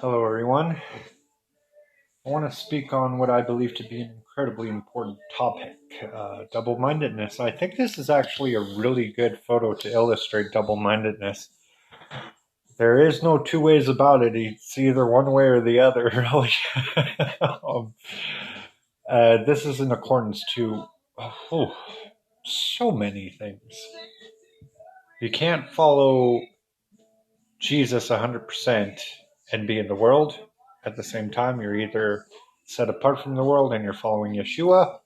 Hello, everyone. I want to speak on what I believe to be an incredibly important topic, double-mindedness. I think this is actually a really good photo to illustrate double-mindedness. There is no two ways about it. It's either one way or the other, really. um, this is in accordance to so many things. You can't follow Jesus 100% and be in the world at the same time. You're either set apart from the world and you're following Yeshua,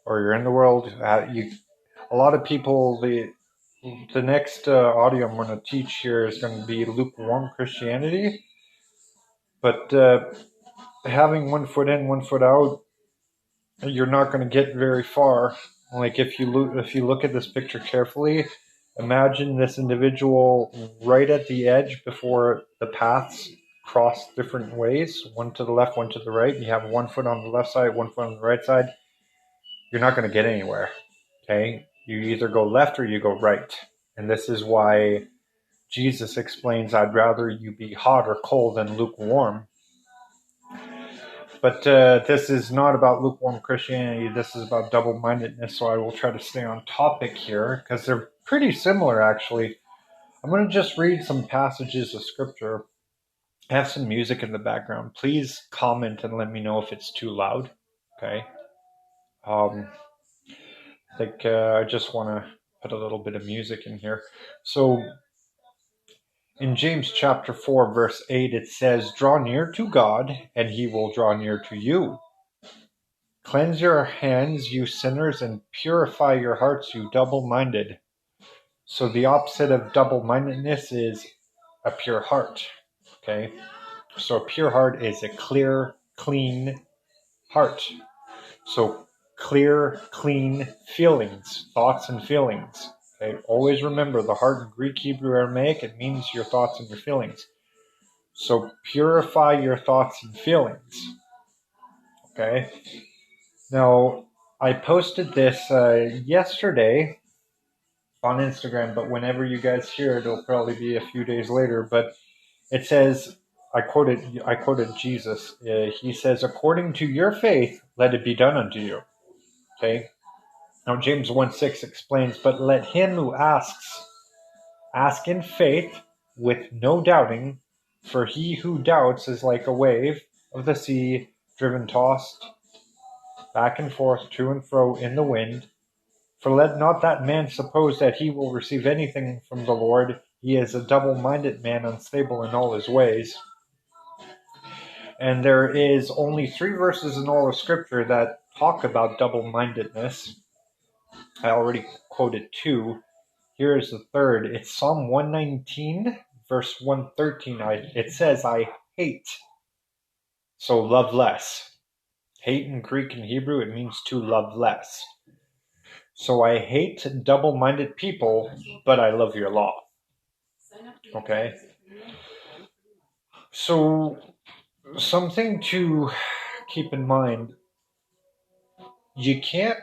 or you're in the world. A lot of people, the next audio I'm going to teach here is going to be lukewarm Christianity, but having one foot in, one foot out, you're not going to get very far. Like if you look at this picture carefully, imagine this individual right at the edge before the paths cross different ways, one to the left, one to the right. You have one foot on the left side, one foot on the right side. You're not going to get anywhere. Okay? You either go left or you go right. And this is why Jesus explains, I'd rather you be hot or cold than lukewarm. But this is not about lukewarm Christianity. This is about double-mindedness, so I will try to stay on topic here, because they're pretty similar, actually. I'm going to just read some passages of Scripture. I have some music in the background. Please comment and let me know if it's too loud. Okay? I just want to put a little bit of music in here. So, in James chapter 4, verse 8, it says, "Draw near to God, and he will draw near to you. Cleanse your hands, you sinners, and purify your hearts, you double-minded." So the opposite of double-mindedness is a pure heart. Okay? So a pure heart is a clear, clean heart. So clear, clean feelings, thoughts and feelings. Okay? Always remember the heart in Greek, Hebrew, Aramaic, it means your thoughts and your feelings. So purify your thoughts and feelings. Okay? Now, I posted this yesterday on Instagram, but whenever you guys hear it, it'll probably be a few days later. But it says, I quoted Jesus. He says, "According to your faith, let it be done unto you." Okay? Now, James 1:6 explains, "But let him who asks, ask in faith with no doubting, for he who doubts is like a wave of the sea, driven, tossed back and forth, to and fro in the wind. For let not that man suppose that he will receive anything from the Lord. He is a double-minded man, unstable in all his ways." And there is only 3 verses in all of Scripture that talk about double-mindedness. I already quoted 2. Here is the third. It's Psalm 119, verse 113. It says, "I hate," so love less. Hate in Greek and Hebrew, it means to love less. So I hate double-minded people, but I love your law. Okay? So something to keep in mind, you can't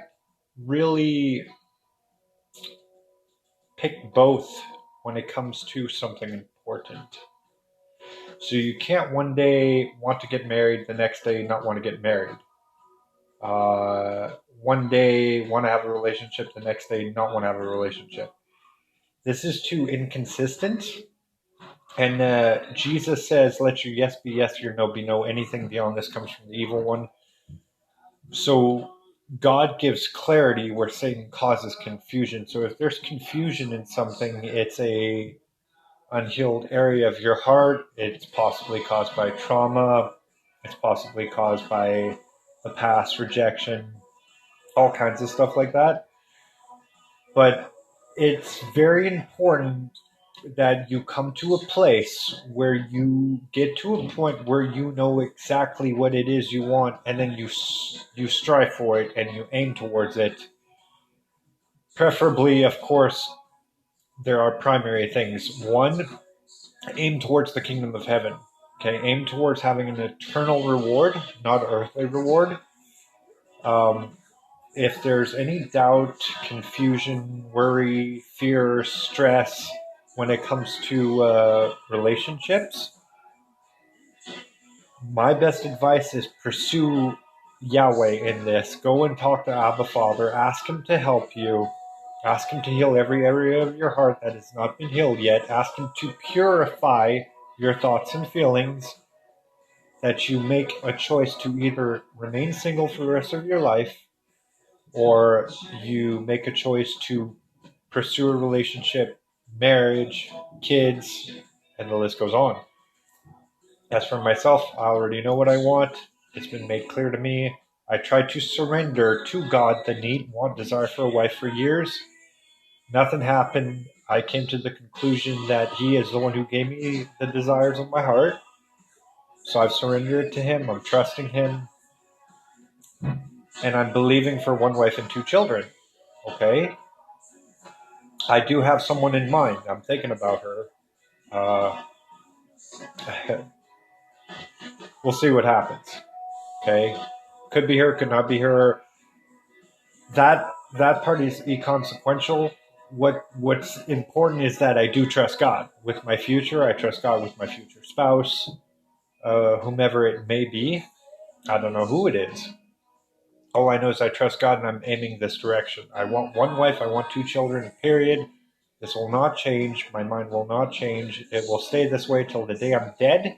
really pick both when it comes to something important. So you can't one day want to get married, the next day not want to get married. One day want to have a relationship, the next day not want to have a relationship. This is too inconsistent. And Jesus says, "Let your yes be yes, your no be no. Anything beyond this comes from the evil one." So God gives clarity where Satan causes confusion. So if there's confusion in something, it's a unhealed area of your heart. It's possibly caused by trauma. It's possibly caused by the past, rejection, all kinds of stuff like that. But it's very important that you come to a place where you get to a point where you know exactly what it is you want, and then you strive for it and you aim towards it. Preferably, of course, there are primary things. One, aim towards the kingdom of heaven. Okay, aim towards having an eternal reward, not earthly reward. If there's any doubt, confusion, worry, fear, stress when it comes to relationships, My best advice is pursue Yahweh in this. Go and talk to Abba Father. Ask Him to help you. Ask Him to heal every area of your heart that has not been healed yet. Ask Him to purify your thoughts and feelings, that you make a choice to either remain single for the rest of your life, or you make a choice to pursue a relationship, marriage, kids, and the list goes on. As for myself, I already know what I want. It's been made clear to me. I tried to surrender to God the need, want, desire for a wife for years. Nothing happened. I came to the conclusion that He is the one who gave me the desires of my heart. So I've surrendered it to Him. I'm trusting Him. And I'm believing for one wife and 2 children. Okay? I do have someone in mind. I'm thinking about her. We'll see what happens. Okay? Could be her, could not be her. That part is inconsequential. What's important is that I do trust God with my future. I trust God with my future spouse, whomever it may be. I don't know who it is. All I know is I trust God and I'm aiming this direction. I want one wife. I want 2 children, period. This will not change. My mind will not change. It will stay this way till the day I'm dead.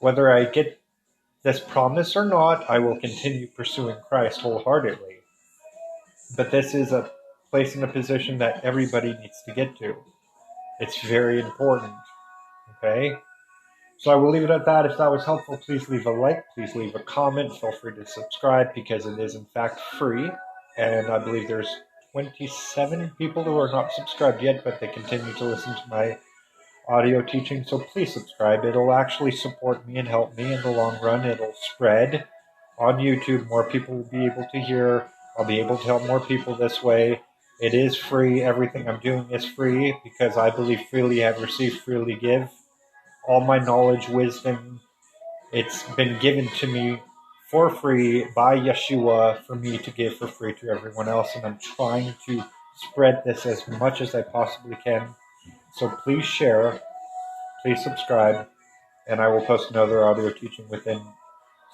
Whether I get this promise or not, I will continue pursuing Christ wholeheartedly. But this is a place in a position that everybody needs to get to. It's very important. Okay? So I will leave it at that. If that was helpful, please leave a like. Please leave a comment. Feel free to subscribe because it is in fact free. And I believe there's 27 people who are not subscribed yet, but they continue to listen to my audio teaching. So please subscribe. It'll actually support me and help me in the long run. It'll spread on YouTube. More people will be able to hear. I'll be able to help more people this way. It is free. Everything I'm doing is free because I believe freely have received, freely give. All my knowledge, wisdom, it's been given to me for free by Yeshua for me to give for free to everyone else. And I'm trying to spread this as much as I possibly can. So please share, please subscribe, and I will post another audio teaching within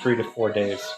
3 to 4 days.